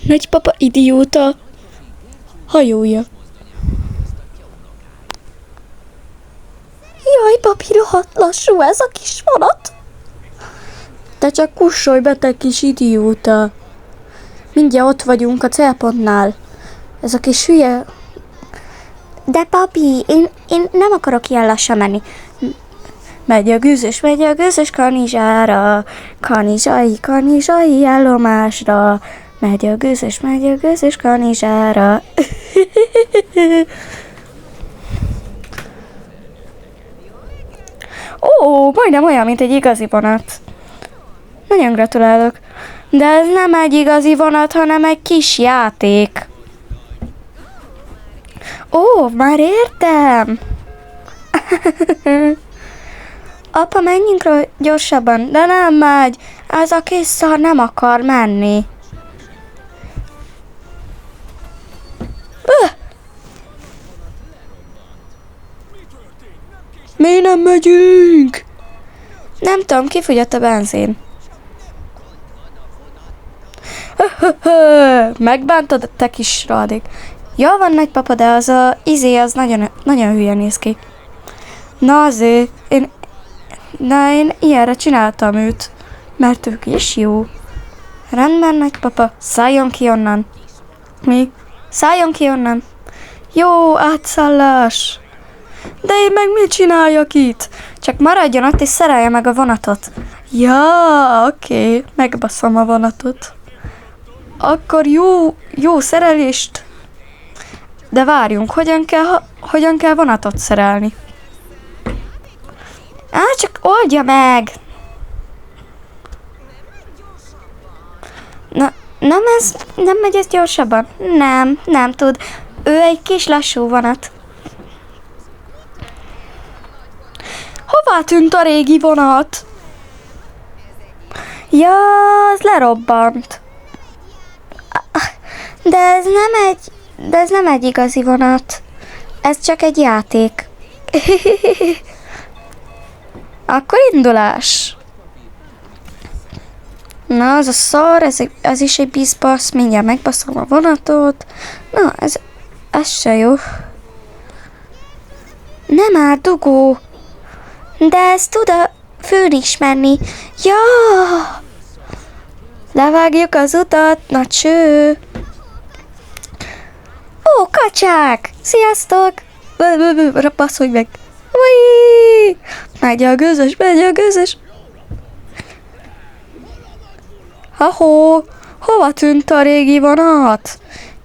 Nagypapa idióta hajója. Jaj, papi, rohadt lassú ez a kis vonat. Te csak kussolj be, te kis idióta. Mindjárt ott vagyunk a célpontnál. Ez a kis hülye... De papi, én nem akarok ilyen lassan menni. Megy a gőzös kanizsára, kanizsai állomásra. Megy a gőzös kanizsára. Ó, majdnem olyan, mint egy igazi vonat. Nagyon gratulálok. De ez nem egy igazi vonat, hanem egy kis játék. Ó, már értem. Apa, menjünk gyorsabban. De nem megy. Ez a kis szar nem akar menni. Mi nem megyünk? Nem tudom, kifogyott a benzin. Megbántod, te kis radék. Jó van, nagypapa, de az a az nagyon, nagyon hülye néz ki. Na azért, én ilyenre csináltam őt, mert ők is jó. Rendben, nagypapa, szálljon ki onnan. Mi? Szálljon ki onnan. Jó, átszállás. De én meg mit csináljak itt? Csak maradjon ott és szerelje meg a vonatot. Ja, oké, megbaszom a vonatot. Akkor jó szerelést. De várjunk, hogyan kell vonatot szerelni? Csak oldja meg! Nem megy ez gyorsabban? Nem tud. Ő egy kis lassú vonat. Hová tűnt a régi vonat? Ja, az lerobbant. De ez nem egy igazi vonat. Ez csak egy játék. Akkor indulás. Na, az a szar, ez is egy bizbasz. Mindjárt megbaszom a vonatot. Na, ez se jó. Nem már, dugó. De ez tud a főn is menni. Ja! Levágjuk az utat, nagy cső. Ó, kacsák! Sziasztok! Passzolj meg! Ui! Megy a gőzös! Ha-hó! Hova tűnt a régi vonat?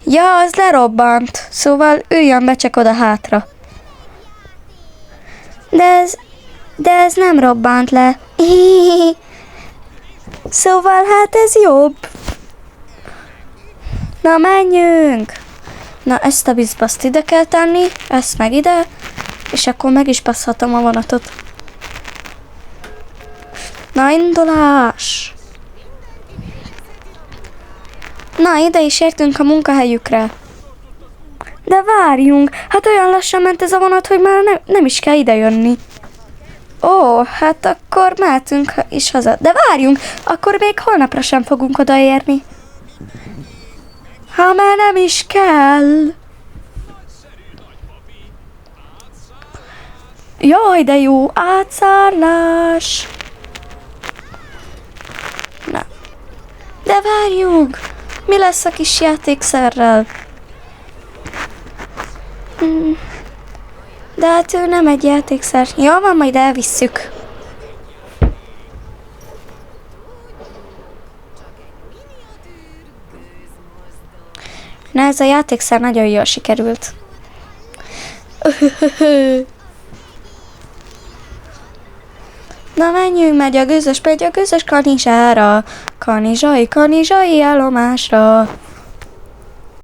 Ja, az lerobbant. Szóval üljön be csak oda hátra. De ez nem robbant le. Szóval hát ez jobb. Na, menjünk! Na, ezt a bizbaszt ide kell tenni, ezt meg ide, és akkor meg is passzhatom a vonatot. Na, indulás! Na, ide is értünk a munkahelyükre. De várjunk, hát olyan lassan ment ez a vonat, hogy már nem is kell ide jönni. Ó, hát akkor mehetünk is haza. De várjunk, akkor még holnapra sem fogunk odaérni. Ha már nem is kell. Jaj, de jó, átszállás. Na. De várjunk, mi lesz a kis játékszerrel? De hát ő nem egy játékszer. Jó van, majd elvisszük. Na, ez a játékszer nagyon jól sikerült. Na, menjünk, megy a gőzös kanizsára. Kanizsai állomásra.